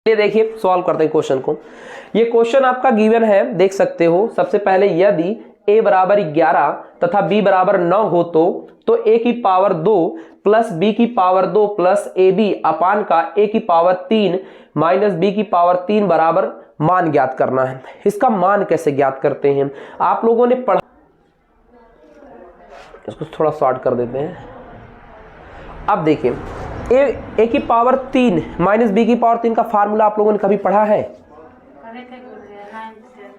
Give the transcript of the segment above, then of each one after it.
ये देखिए सॉल्व करते हैं क्वेश्चन को। ये क्वेश्चन आपका गिवन है, देख सकते हो। सबसे पहले यदि a बराबर 11 तथा b बराबर 9 हो तो a की पावर 2 प्लस b की पावर 2 प्लस ab अपान का a की पावर 3 माइनस b की पावर 3 बराबर मान ज्ञात करना है। इसका मान कैसे ज्ञात करते हैं आप लोगों ने पढ़ा, इसको थोड़ा शॉर्ट कर देते हैं। अब देखिए a की पावर 3 माइनस b की पावर 3 का फार्मूला आप लोगों ने कभी पढ़ा है?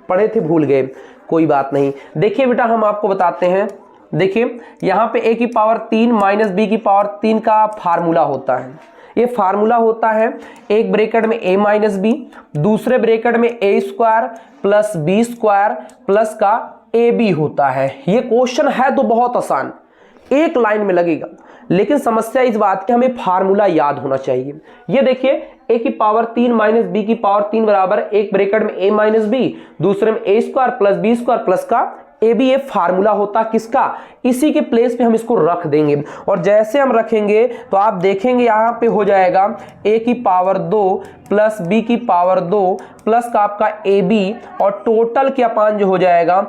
पढ़े थे, भूल गए, कोई बात नहीं। देखिए बेटा हम आपको बताते हैं। देखिए यहाँ पे a की पावर 3 माइनस b की पावर 3 का फार्मूला होता है। ये फार्मूला होता है एक ब्रैकेट में a माइनस बी, दूसरे ब्रैकेट में a square plus b square plus का ab होता है। ये क्वेश्चन है तो बहुत आसान, एक लाइन में लगेगा, लेकिन समस्या इस बात की हमें फार्मूला याद होना चाहिए। ये देखिए a की पावर 3 माइनस b की पावर 3 बराबर एक ब्रैकेट में a माइनस बी, दूसरे में a square plus b square plus का ab। ये फार्मूला होता किसका? इसी के प्लेस पे हम इसको रख देंगे, और जैसे हम रखेंगे तो आप देखेंगे यहाँ पे हो जाएगा a की पावर 2 प्लस b की पावर 2 प्लस का आपका ab, और टोटल के अपान जो हो जाएगा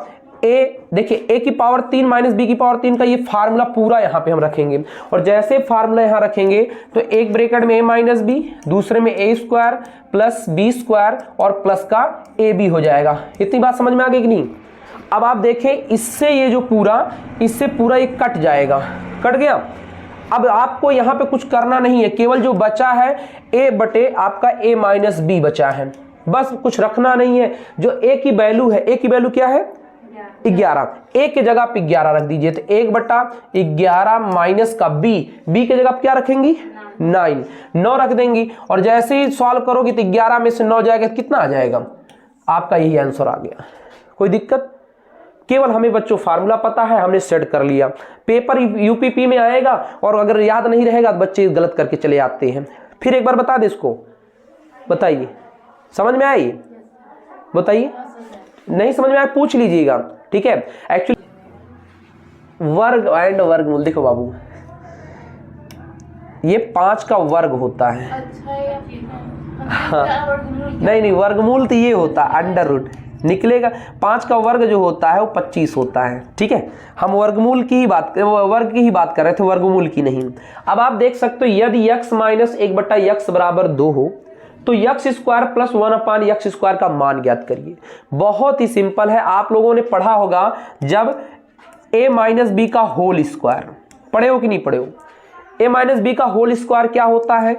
a। देखिए a की पावर 3 माइनस b की पावर 3 का ये फार्मूला पूरा यहाँ पे हम रखेंगे, और जैसे फार्मूला यहाँ रखेंगे तो एक ब्रैकेट में a माइनस बी, दूसरे में a square plus b square और प्लस का ab हो जाएगा। इतनी बात समझ में आ गई कि नहीं? अब आप देखें इससे ये जो पूरा, इससे पूरा ये कट जाएगा, कट गया। अब आपको यहाँ पे कुछ करना नहीं है, केवल जो बचा है a बटे आपका a माइनस बी बचा है, बस कुछ रखना नहीं है। जो a की वैल्यू है, a की वैल्यू क्या है? 11। a के जगह पे 11 रख दीजिए, तो 1/11 माइनस का b, b के जगह पे क्या रखेंगी? 9 रख देंगी, और जैसे ही सॉल्व करोगे तो 11 में से 9 जाएगा, कितना आ जाएगा? आपका यही आंसर आ गया। कोई दिक्कत? केवल हमें बच्चों फार्मूला पता है, हमने सेट कर लिया। पेपर यूपीपी में आएगा और अगर याद नहीं रहेगा तो बच्चे गलत करके चले आते हैं। फिर एक बार बता दे इसको, बताइए समझ में आई? बताइए, नहीं समझ में आया पूछ लीजिएगा, ठीक है। एक्चुअली वर्ग एंड वर्गमूल, देखो बाबू ये 5 का वर्ग होता है। हाँ, नहीं वर्गमूल तो ये होता है अंडर रूट निकलेगा। 5 का वर्ग जो होता है वो 25 होता है, ठीक है। हम वर्गमूल की ही बात, वर्ग की ही बात कर रहे थे, वर्गमूल की नहीं। अब आप देख सकते हो यदि x माइनस 1/x बराबर 2 हो तो x square plus 1/x square का मान ज्ञात करिए। बहुत ही सिंपल है, आप लोगों ने पढ़ा होगा जब a माइनस बी का होल स्क्वायर, पढ़े हो कि नहीं पढ़े हो? a माइनस बी का होल स्क्वायर क्या होता है?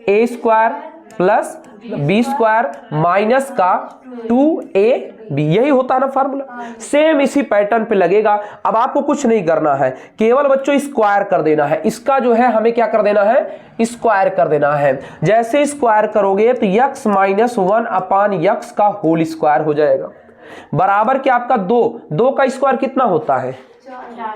a square plus b square minus का 2ab, यही होता है ना फार्मूला। सेम इसी पैटर्न पे लगेगा। अब आपको कुछ नहीं करना है, केवल बच्चों स्क्वायर कर देना है। इसका जो है हमें क्या कर देना है? स्क्वायर कर देना है। जैसे स्क्वायर करोगे तो x माइनस 1/x का होल स्क्वायर हो जाएगा, बराबर क्या आपका 2 का स्क्वायर कितना होता है?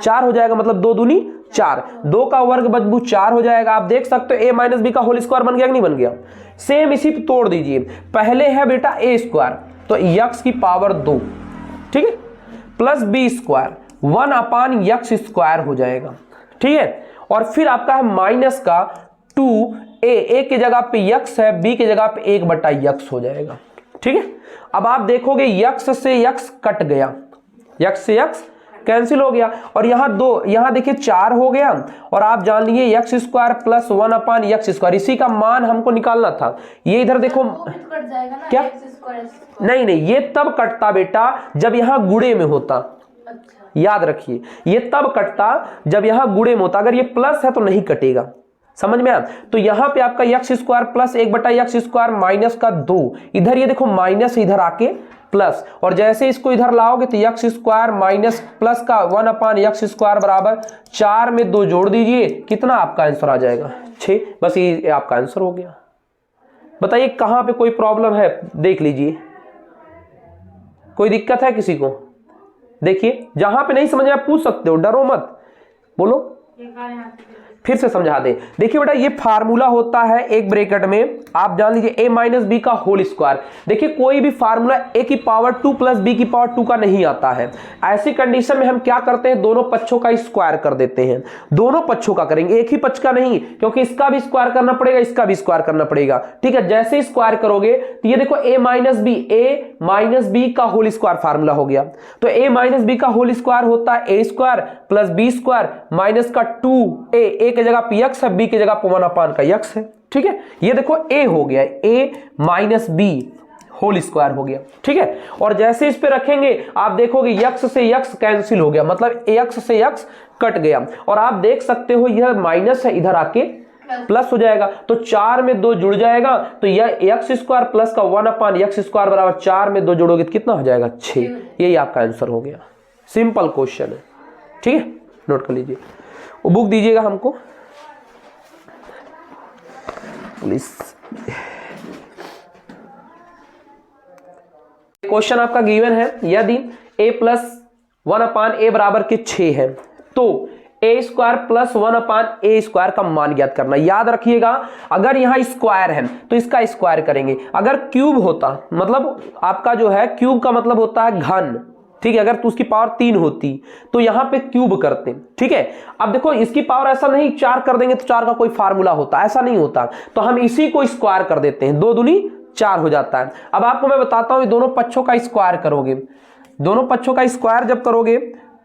4 हो जाएगा, मतलब 2 दूनी 4, 2 का वर्ग बचबू 4 हो जाएगा। आप देख सकते हो a माइनस बी का होल स्क्वायर बन गया कि नहीं बन गया? सेम इसी पे तोड़ दीजिए। पहले है बेटा a स्क्वायर, तो x की पावर 2, ठीक है, plus b square 1/x square हो जाएगा, ठीक है। और फिर आपका है माइनस का 2a के जगह पे x है, b के जगह पे 1/x हो जाएगा, ठीक है। अब आप देखोगे x से x कट गया, x से x कैंसिल हो गया, और यहाँ 2, यहाँ देखिए 4 हो गया, और आप जान लिए x square plus 1/x square, इसी का मान हमको निकालना था। ये इधर देखो कट जाएगा ना, क्या नहीं ये तब कटता बेटा जब यहाँ गुणे में होता। अच्छा। याद रखिए ये तब कटता जब यहाँ गुणे में होता, अगर ये प्लस है तो नहीं कटेगा, समझ में आया? तो यहाँ पे आपका x square plus 1/x square minus का 2, इधर ये देखो माइनस इधर आके प्लस, और जैसे इसको इधर लाओगे तो x स्क्वायर माइनस प्लस का 1/x स्क्वायर बराबर 4 में 2 जोड़ दीजिए, कितना आपका आंसर आ जाएगा? 6। बस ये आपका आंसर हो गया। बताइए कहाँ पे कोई प्रॉब्लम है? देख लीजिए, कोई दिक्कत है किसी को? देखिए जहां पे नहीं समझ में पूछ सकते हो, डरो मत, बोलो फिर से समझा दे। देखिए बेटा ये फार्मूला होता है एक ब्रैकेट में आप जान लीजिए a माइनस बी का होल स्क्वायर। देखिए कोई भी फार्मूला a की पावर 2 प्लस b की पावर 2 का नहीं आता है। ऐसी कंडीशन में हम क्या करते हैं, दोनों पक्षों का स्क्वायर कर देते हैं। दोनों पक्षों का करेंगे, एक ही पक्ष का नहीं, क्योंकि इसका भी स्क्वायर करना पड़ेगा, इसका भी स्क्वायर करना पड़ेगा। ठीक है, जैसे स्क्वायर करोगे तो ये देखो a माइनस बी का होल स्क्वायर फार्मूला हो गया। तो a माइनस बी का होल स्क्वायर होता है a square plus b square minus का 2a की जगह पे x है, b की जगह पे 1/का x है। ठीक है, ये देखो a हो गया, a minus b whole square हो गया। ठीक है, और जैसे इस पे रखेंगे आप देखोगे x से x कैंसिल हो गया, मतलब x से x कट गया। और आप देख सकते हो यह माइनस है, इधर आके प्लस हो जाएगा, तो 4 में 2 जुड़ जाएगा, तो यह एक्स स्क्वायर प्लस का 1/x स्क्वायर बराबर 4 में 2 जोड़ोगे तो कितना हो जाएगा 6। यही आपका आंसर हो गया। सिंपल क्वेश्चन है। ठीक है, नोट कर लीजिए, वो बुक दीजिएगा हमको प्लीज। क्वेश्चन आपका गिवन है, यदि a प्लस 1/a बराबर के 6 है तो a square plus 1/a square का मान ज्ञात करना। याद रखिएगा अगर यहां स्क्वायर है तो इसका स्क्वायर करेंगे, अगर क्यूब होता मतलब आपका जो है क्यूब का मतलब होता है घन। ठीक है, अगर तो उसकी पावर 3 होती तो यहां पे क्यूब करते। ठीक है, अब देखो इसकी पावर ऐसा नहीं 4 कर देंगे तो 4 का कोई फार्मूला होता, ऐसा नहीं होता, तो हम इसी को स्क्वायर कर देते हैं, 2 दूनी 4 हो जाता है। अब आपको मैं बताता हूं, दोनों पक्षों का स्क्वायर करोगे, दोनों पक्षों का स्क्वायर जब करोगे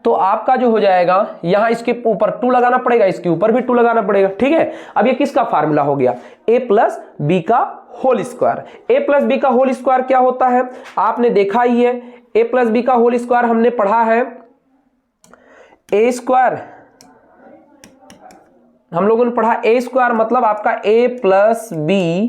तो आपका जो हो जाएगा, यहां इसके ऊपर 2 लगाना पड़ेगा, इसके ऊपर भी 2 लगाना पड़ेगा। ठीक है, अब ये किसका फार्मूला हो गया, a प्लस बी का whole square. a plus b का होल स्क्वायर क्या होता है आपने देखा ही है, a प्लस बी का होल स्क्वायर हमने पढ़ा है, a स्क्वायर हम लोगों ने पढ़ा, a स्क्वायर मतलब आपका a प्लस बी,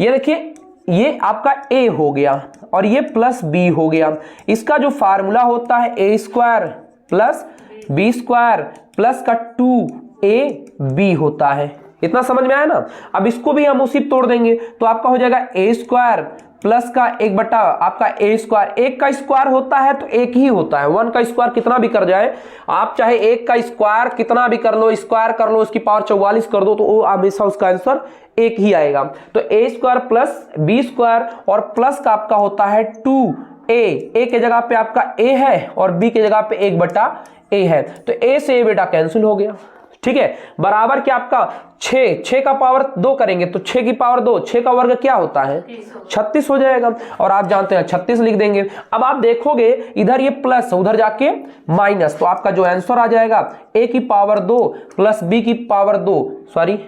ये देखिए ये आपका a हो गया और ये प्लस b हो गया। इसका जो फार्मूला होता है a square plus b square plus का 2ab होता है। इतना समझ में आया ना। अब इसको भी हम उसी तोड़ देंगे तो आपका हो जाएगा a स्क्वायर प्लस का 1 आपका a स्क्वायर। एक का स्क्वायर होता है तो एक ही होता है, 1 का स्क्वायर कितना भी कर जाए आप, चाहे एक का स्क्वायर कितना भी कर लो, स्क्वायर कर लो उसकी पावर 44 कर दो, तो वो हमेशा उसका आंसर एक ही आएगा। तो a square plus b square और प्लस का आपका होता है 2a के जगह पे आपका a है और b के जगह पे 1/a है, तो a से a बेटा कैंसिल हो गया। ठीक है, बराबर क्या आपका 6 का पावर 2 करेंगे तो 6 की पावर 2, 6 का वर्ग क्या होता है 36 हो जाएगा, और आप जानते हैं 36 लिख देंगे। अब आप देखोगे इधर ये प्लस उधर जाके माइनस, तो आपका जो आंसर आ जाएगा a की पावर 2 प्लस b की पावर 2, सॉरी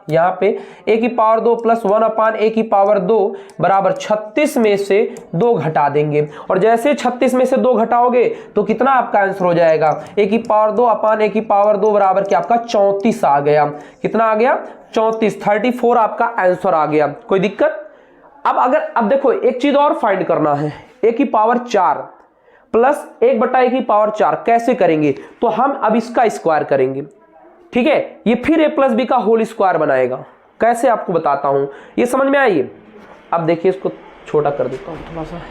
यहाँ पे a की पावर 2 प्लस 1/a की पावर 2 बराबर 36 में से 2 घटा देंगे, और जैसे 36 में से 2 घटाओगे तो कितना आपका आंसर हो जाएगा, a की पावर 2/a की पावर 2 बराबर क्या आपका 34 आ गया। कितना आ गया 34, 34 आपका आंसर आ गया। कोई दिक्कत। अब देखो एक चीज और फाइंड करना है, a की पावर 4 प्लस 1/a की पावर 4 कैसे करेंगे, तो हम अब इसका स्क्वायर करेंगे। ठीक है, ये फिर a प्लस बी का होल स्क्वायर बनाएगा, कैसे आपको बताता हूं, ये समझ में आइए। अब देखिए इसको छोटा कर देता हूं थोड़ा सा,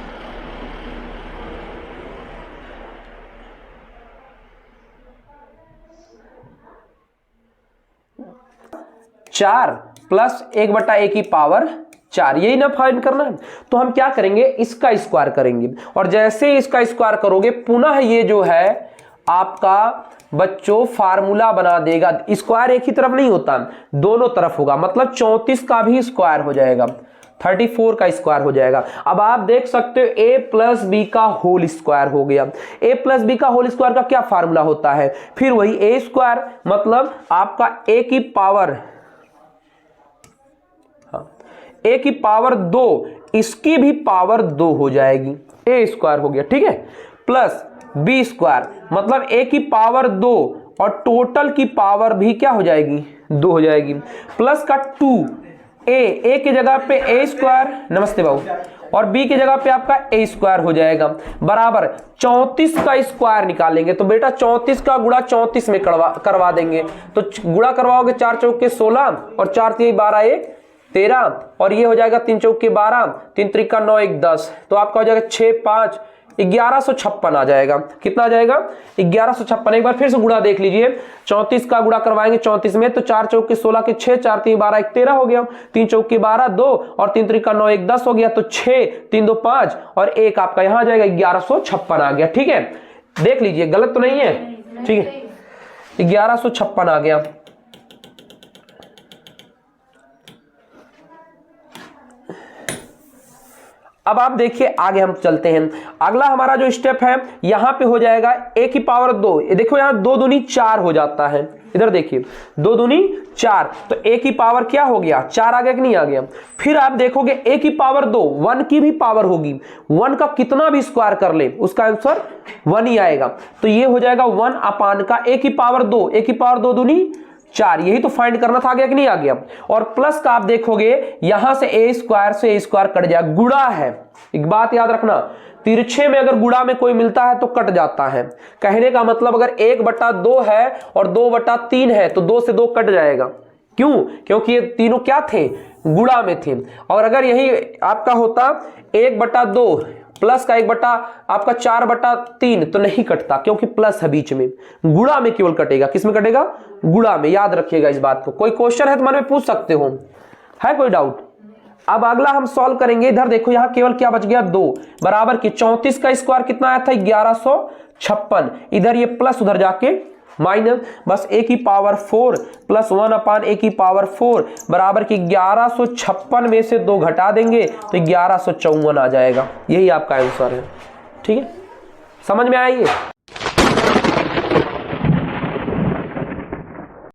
चार प्लस 1/a की पावर 4, यही ना फाइंड करना है। तो हम क्या करेंगे, इसका स्क्वायर करेंगे, और जैसे इसका स्क्वायर करोगे पुनः ये जो है आपका बच्चों फार्मूला बना देगा। स्क्वायर एक ही तरफ नहीं होता, दोनों तरफ होगा, मतलब 34 का भी स्क्वायर हो जाएगा, 34 का स्क्वायर हो जाएगा। अब आप देख सकते हो a प्लस बी का होल स्क्वायर हो गया। a प्लस बी का होल स्क्वायर का क्या फार्मूला होता है, फिर वही a स्क्वायर मतलब आपका a की पावर 2, इसकी भी पावर 2 हो जाएगी, a स्क्वायर हो गया। ठीक है, प्लस बी स्क्वायर मतलब a की पावर 2 और टोटल की पावर भी क्या हो जाएगी 2 हो जाएगी, प्लस का 2a की जगह पे a स्क्वायर, नमस्ते बाबू, और b की जगह पे आपका a स्क्वायर हो जाएगा, बराबर 34 का स्क्वायर निकालेंगे। तो बेटा 34 का गुणा 34 में करवा देंगे, तो गुणा करवाओगे 4 चौके 16 और 4 3 12 1 13, और ये हो जाएगा 3 चौके 12, 3 त्रिका 9 1 10, तो आपका हो जाएगा 6 5 1156 आ जाएगा। कितना आ जाएगा? 1156। एक बार फिर से गुणा देख लीजिए, 34 का गुणा करवाएंगे 34 में तो 4 चौके 16 के 6, 4 3 12 1 13 हो गया, 3 चौके 12 2 और 3 त्रिका 9 1 10 हो गया, तो 6 3 2 5 और 1 आपका यहां आ जाएगा, 1156 आ गया। ठीक है, देख लीजिए गलत तो नहीं है। ठीक है, 1156 आ गया। अब आप देखिए आगे हम चलते हैं। अगला हमारा जो स्टेप है यहां पे हो जाएगा a की पावर 2। ये देखो यहां 2 दूनी 4 हो जाता है। इधर देखिए 2 दूनी 4, तो a की पावर क्या हो गया? 4 आ गया कि नहीं आ गया? फिर आप देखोगे a की पावर 2, 1 की भी पावर होगी, 1 का कितना भी स्क्वायर कर ले उसका आंसर 1 ही आएगा। तो ये हो जाएगा 1 अपान का a की पावर 2, a की पावर 2 दूनी 4, यही तो फाइंड करना था। आ गया कि नहीं आ गया? और प्लस का आप देखोगे यहां से a स्क्वायर से a स्क्वायर कट जाएगा, गुणा है। एक बात याद रखना, तिरछे में अगर गुणा में कोई मिलता है तो कट जाता है। कहने का मतलब अगर 1/2 है और 2/3 है तो 2 से 2 कट जाएगा। क्यों? क्योंकि ये तीनों क्या थे? गुणा में थे। और अगर यही आपका होता 1/2 प्लस का 4/3 तो नहीं कटता, क्योंकि प्लस है बीच में। गुणा में केवल कटेगा। किस में कटेगा? गुणा में। याद रखिएगा इस बात को। कोई क्वेश्चन है तो मन में पूछ सकते हो, है कोई डाउट? अब अगला हम सॉल्व करेंगे। इधर देखो यहां केवल क्या बच गया? 2 बराबर की 34 का स्क्वायर कितना आया था? 1156। इधर ये प्लस उधर जाके माइनस, बस a की पावर 4 प्लस 1 अपान a की पावर 4 बराबर की 1156 में से 2 घटा देंगे तो 1154 आ जाएगा। यही आपका आंसर है। ठीक है, समझ में आइए।